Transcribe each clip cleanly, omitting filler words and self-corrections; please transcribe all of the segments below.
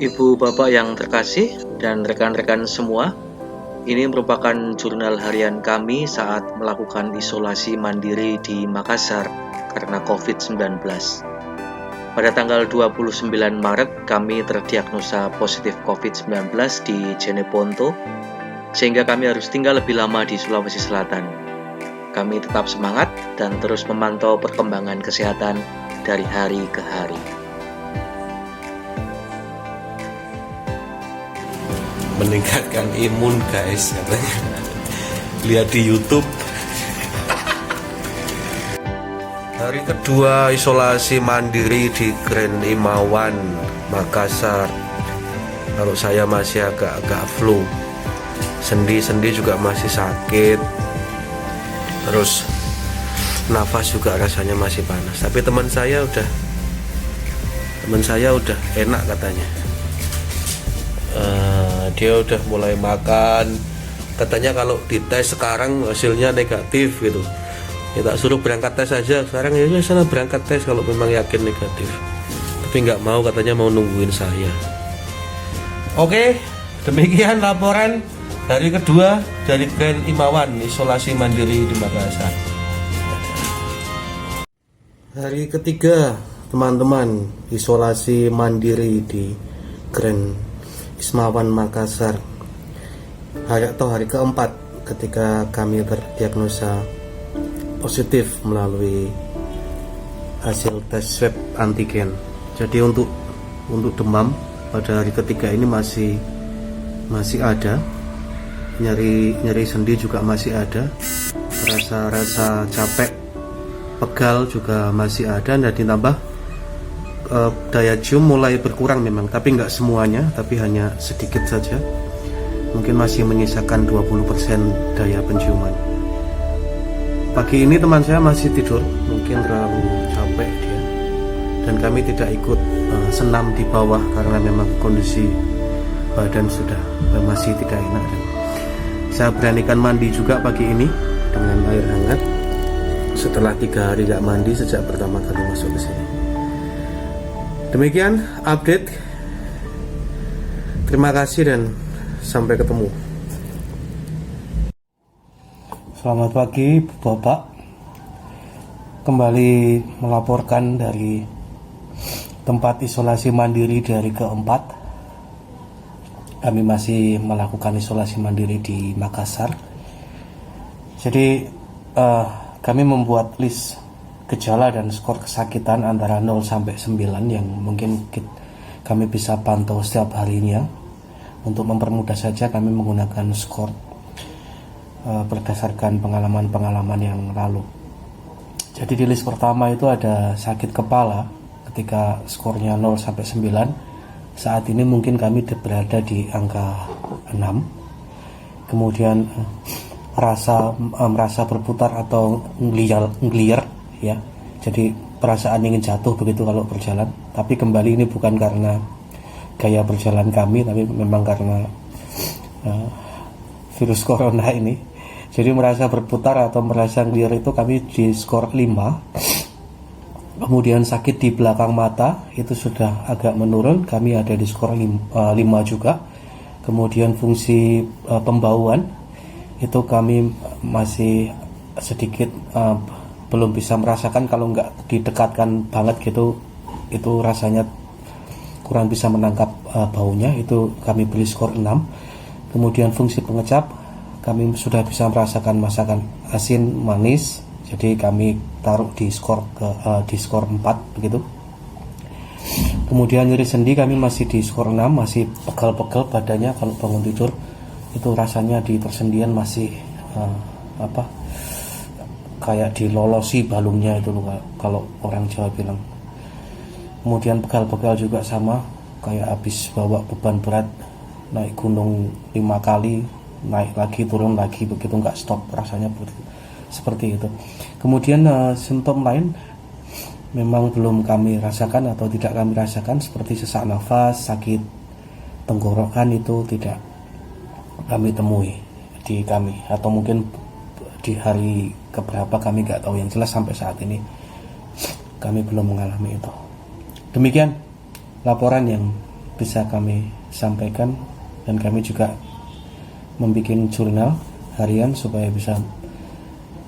Ibu Bapak yang terkasih dan rekan-rekan semua, ini merupakan jurnal harian kami saat melakukan isolasi mandiri di Makassar karena COVID-19. Pada tanggal 29 Maret, kami terdiagnosa positif COVID-19 di Jeneponto, sehingga kami harus tinggal lebih lama di Sulawesi Selatan. Kami tetap semangat dan terus memantau perkembangan kesehatan dari hari ke hari. Meningkatkan imun guys katanya, lihat di YouTube. Hari kedua isolasi mandiri di Grand Imawan Makassar. Kalau saya masih agak flu, sendi juga masih sakit, terus nafas juga rasanya masih panas. Tapi teman saya udah enak katanya. Dia udah mulai makan, katanya kalau dites sekarang hasilnya negatif gitu. Ya tak suruh berangkat tes aja sekarang, ya sana berangkat tes kalau memang yakin negatif. Tapi nggak mau, katanya mau nungguin saya. Oke, demikian laporan hari kedua dari Grand Imawan isolasi mandiri di Makassar. Hari ketiga teman-teman isolasi mandiri di Grand Imawan Makassar. Hari keempat ketika kami terdiagnosa positif melalui hasil tes swab antigen. Jadi untuk demam pada hari ketiga ini masih ada, nyeri sendi juga masih ada, rasa capek, pegal juga masih ada, dan ditambah daya cium mulai berkurang memang, tapi nggak semuanya, tapi hanya sedikit saja, mungkin masih menyisakan 20% daya penciuman. Pagi ini teman saya masih tidur, mungkin terlalu capek dia, dan kami tidak ikut senam di bawah karena memang kondisi badan sudah masih tidak enak. Dan saya beranikan mandi juga pagi ini dengan air hangat setelah 3 hari gak mandi sejak pertama kali masuk ke sini. Demikian update. Terima kasih dan sampai ketemu. Selamat pagi Bapak, kembali melaporkan dari tempat isolasi mandiri di hari keempat. Kami masih melakukan isolasi mandiri di Makassar. Jadi kami membuat list gejala dan skor kesakitan antara 0 sampai 9 yang mungkin kami bisa pantau setiap harinya. Untuk mempermudah saja kami menggunakan skor berdasarkan pengalaman yang lalu. Jadi di list pertama itu ada sakit kepala ketika skornya 0 sampai 9. Saat ini mungkin kami berada di angka 6. Kemudian merasa berputar atau ngliar ya. Jadi perasaan ingin jatuh begitu kalau berjalan. Tapi kembali ini bukan karena gaya berjalan kami, tapi memang karena virus corona ini. Jadi merasa berputar atau merasa ngliar itu kami di skor 5. Kemudian sakit di belakang mata itu sudah agak menurun, kami ada di skor 5 juga. Kemudian fungsi pembauan itu kami masih sedikit belum bisa merasakan, kalau nggak didekatkan banget gitu itu rasanya kurang bisa menangkap baunya, itu kami beri skor 6. Kemudian fungsi pengecap kami sudah bisa merasakan masakan asin manis, jadi kami taruh di skor 4 begitu. Kemudian nyeri sendi kami masih di skor 6, masih pegal-pegal badannya kalau bangun tidur, itu rasanya di persendian masih kayak dilolosi balungnya itu loh, kalau orang Jawa bilang. Kemudian pegal-pegal juga sama, kayak habis bawa beban berat, naik gunung 5 kali, naik lagi turun lagi begitu, nggak stop rasanya begitu, seperti itu. Kemudian simptom lain memang belum kami rasakan atau tidak kami rasakan, seperti sesak nafas, sakit tenggorokan, itu tidak kami temui di kami, atau mungkin di hari keberapa kami nggak tahu. Yang jelas sampai saat ini kami belum mengalami itu. Demikian laporan yang bisa kami sampaikan, dan kami juga membuat jurnal harian supaya bisa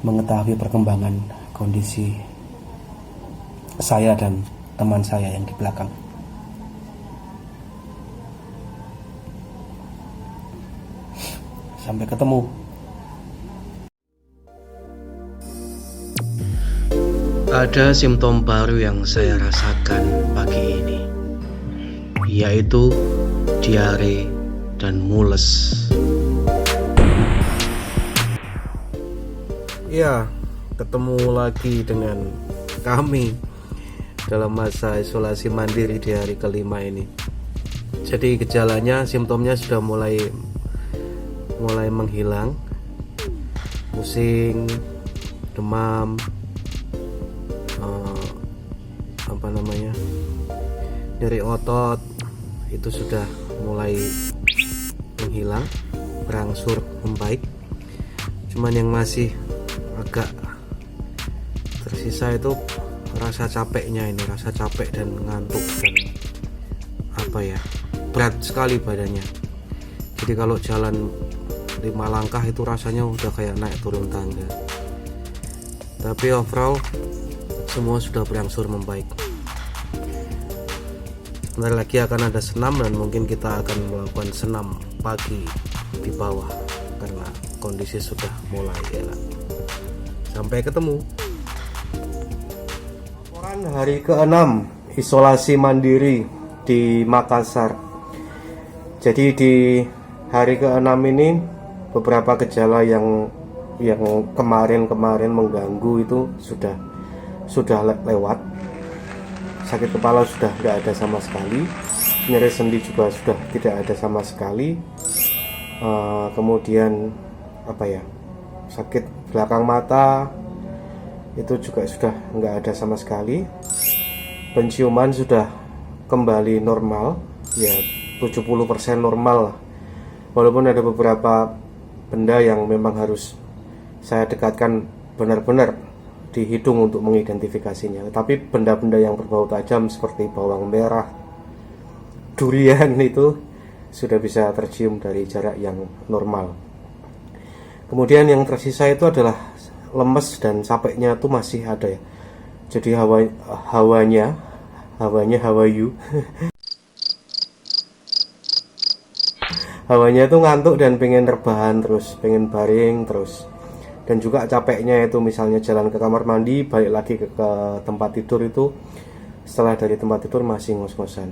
mengetahui perkembangan kondisi saya dan teman saya yang di belakang. Sampai ketemu. Ada simptom baru yang saya rasakan pagi ini, yaitu diare dan mules. Ya, ketemu lagi dengan kami dalam masa isolasi mandiri di hari kelima ini. Jadi gejalanya, simptomnya sudah mulai menghilang. Pusing, demam, nyeri otot itu sudah mulai menghilang, berangsur membaik. Cuman yang masih agak tersisa itu rasa capeknya ini, rasa capek dan ngantuk dan berat sekali badannya. Jadi kalau jalan 5 langkah itu rasanya udah kayak naik turun tangga. Tapi overall semua sudah berangsur membaik. Sebentar lagi akan ada senam, dan mungkin kita akan melakukan senam pagi di bawah karena kondisi sudah mulai enak. Sampai ketemu. Laporan hari ke-6 isolasi mandiri di Makassar. Jadi di hari ke-6 ini beberapa gejala yang kemarin mengganggu itu sudah lewat. Sakit kepala sudah tidak ada sama sekali, nyeri sendi juga sudah tidak ada sama sekali. Kemudian sakit belakang mata itu juga sudah nggak ada sama sekali. Penciuman sudah kembali normal, ya 70% normal lah. Walaupun ada beberapa benda yang memang harus saya dekatkan benar-benar di hidung untuk mengidentifikasinya. Tapi benda-benda yang berbau tajam seperti bawang merah, durian itu sudah bisa tercium dari jarak yang normal. Kemudian yang tersisa itu adalah lemes dan capeknya itu masih ada ya. Jadi hawanya hawayu. Hawanya itu ngantuk dan pengen rebahan terus, pengen baring terus. Dan juga capeknya itu misalnya jalan ke kamar mandi, balik lagi ke tempat tidur itu, setelah dari tempat tidur masih ngos-ngosan.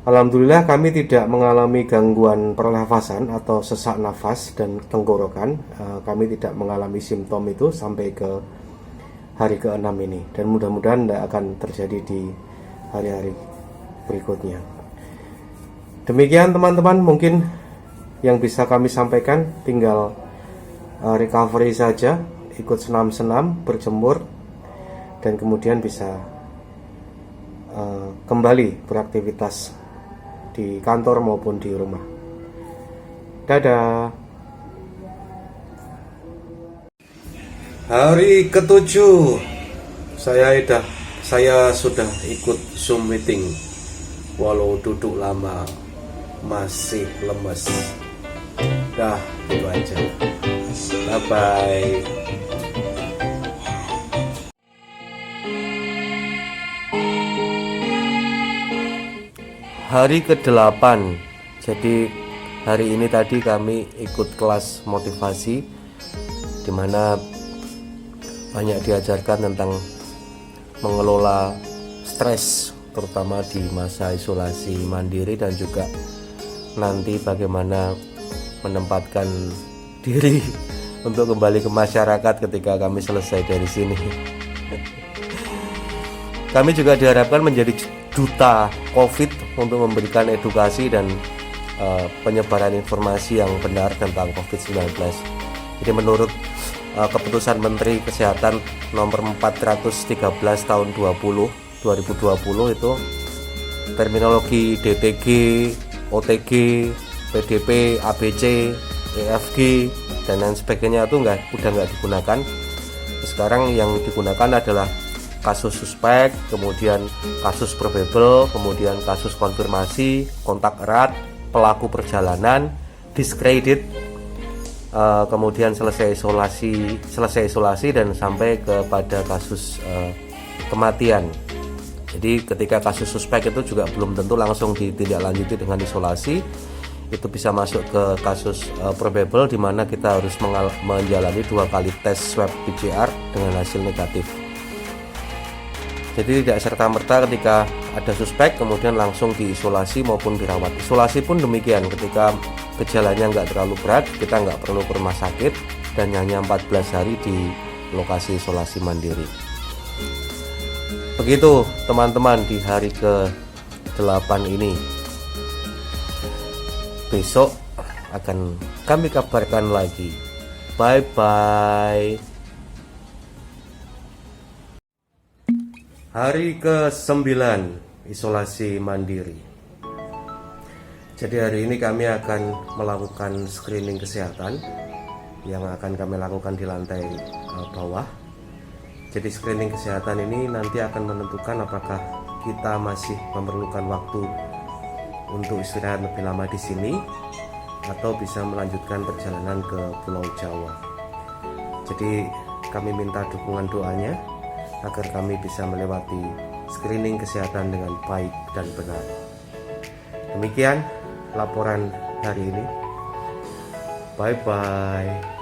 Alhamdulillah kami tidak mengalami gangguan pernafasan atau sesak nafas dan tenggorokan. Kami tidak mengalami simptom itu sampai ke hari ke-6 ini, dan mudah-mudahan tidak akan terjadi di hari-hari berikutnya. Demikian teman-teman, mungkin yang bisa kami sampaikan. Tinggal recovery saja, ikut senam-senam, berjemur, dan kemudian bisa kembali beraktivitas di kantor maupun di rumah. Dadah. Hari ke-7 saya sudah ikut Zoom meeting, walau duduk lama masih lemes. Dah, itu aja. Bye-bye. Hari ke-8. Jadi hari ini tadi kami ikut kelas motivasi, di mana banyak diajarkan tentang mengelola stres, terutama di masa isolasi mandiri, dan juga nanti bagaimana menempatkan diri untuk kembali ke masyarakat ketika kami selesai dari sini. Kami juga diharapkan menjadi duta COVID untuk memberikan edukasi dan penyebaran informasi yang benar tentang COVID-19. Jadi menurut keputusan Menteri Kesehatan nomor 413 tahun 2020 itu, terminologi DTG, OTG, PDP, ABC, EFG dan lain sebagainya itu udah nggak digunakan. Sekarang yang digunakan adalah kasus suspek, kemudian kasus probable, kemudian kasus konfirmasi, kontak erat, pelaku perjalanan, discredit, kemudian selesai isolasi dan sampai kepada kasus kematian. Jadi ketika kasus suspek itu juga belum tentu langsung ditindaklanjuti dengan isolasi, itu bisa masuk ke kasus probable, di mana kita harus menjalani 2 kali tes swab PCR dengan hasil negatif. Jadi tidak serta-merta ketika ada suspek kemudian langsung diisolasi maupun dirawat. Isolasi pun demikian, ketika gejalanya nggak terlalu berat, kita nggak perlu ke rumah sakit dan hanya 14 hari di lokasi isolasi mandiri. Begitu teman-teman di hari ke-8 ini. Besok akan kami kabarkan lagi. Bye-bye. Hari ke-9 isolasi mandiri. Jadi hari ini kami akan melakukan screening kesehatan yang akan kami lakukan di lantai bawah. Jadi screening kesehatan ini nanti akan menentukan apakah kita masih memerlukan waktu untuk istirahat lebih lama di sini atau bisa melanjutkan perjalanan ke Pulau Jawa. Jadi kami minta dukungan doanya agar kami bisa melewati screening kesehatan dengan baik dan benar. Demikian laporan hari ini. Bye-bye.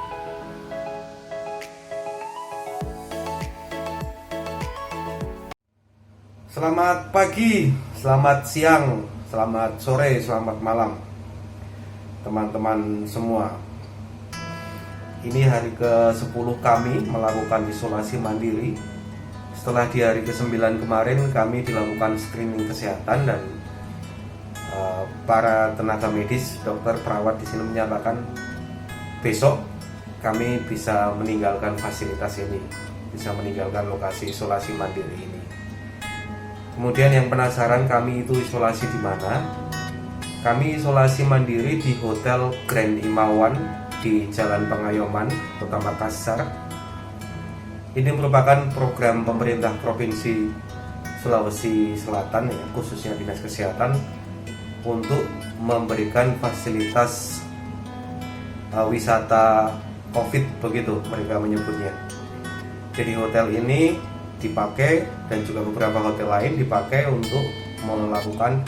Selamat pagi, selamat siang, selamat sore, selamat malam teman-teman semua. Ini hari ke-10 kami melakukan isolasi mandiri. Setelah di hari ke-9 kemarin kami dilakukan screening kesehatan dan para tenaga medis, dokter, perawat di sini menyatakan besok kami bisa meninggalkan fasilitas ini, bisa meninggalkan lokasi isolasi mandiri ini. Kemudian yang penasaran kami itu isolasi di mana? Kami isolasi mandiri di Hotel Grand Imawan di Jalan Pengayoman, Kota Makassar. Ini merupakan program pemerintah Provinsi Sulawesi Selatan, ya, khususnya Dinas Kesehatan, untuk memberikan fasilitas wisata COVID, begitu mereka menyebutnya. Jadi hotel ini dipakai dan juga beberapa hotel lain dipakai untuk melakukan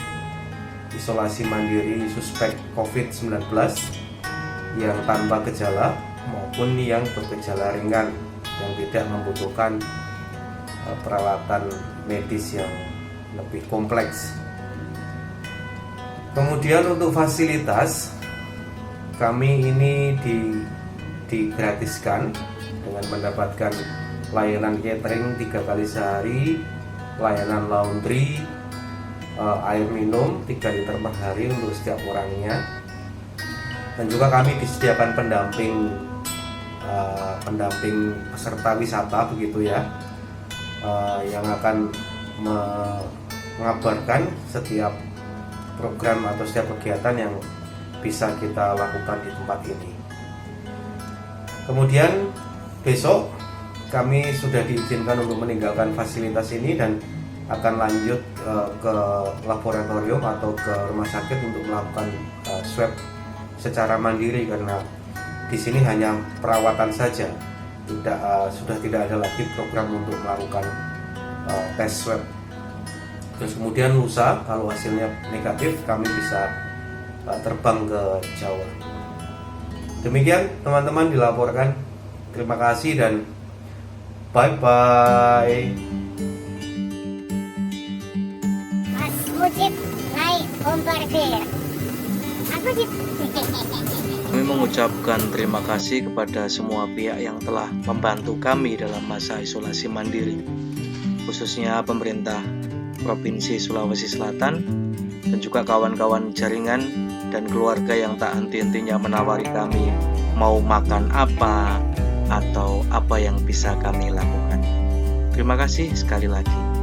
isolasi mandiri suspek COVID-19 yang tanpa gejala maupun yang bergejala ringan yang tidak membutuhkan peralatan medis yang lebih kompleks. Kemudian untuk fasilitas kami ini digratiskan dengan mendapatkan layanan catering 3 kali sehari, layanan laundry, air minum 3 liter per hari untuk setiap orangnya, dan juga kami disediakan pendamping peserta wisata, begitu ya, yang akan mengabarkan setiap program atau setiap kegiatan yang bisa kita lakukan di tempat ini. Kemudian besok kami sudah diizinkan untuk meninggalkan fasilitas ini dan akan lanjut ke laboratorium atau ke rumah sakit untuk melakukan swab secara mandiri, karena di sini hanya perawatan saja, sudah tidak ada lagi program untuk melakukan tes swab. Terus kemudian lusa kalau hasilnya negatif kami bisa terbang ke Jawa. Demikian teman-teman dilaporkan. Terima kasih dan bye-bye. Mas Mujib naik bombardir. Mas Mujib. Kami mengucapkan terima kasih kepada semua pihak yang telah membantu kami dalam masa isolasi mandiri, khususnya pemerintah Provinsi Sulawesi Selatan dan juga kawan-kawan jaringan dan keluarga yang tak henti-hentinya menawari kami mau makan apa atau apa yang bisa kami lakukan. Terima kasih sekali lagi.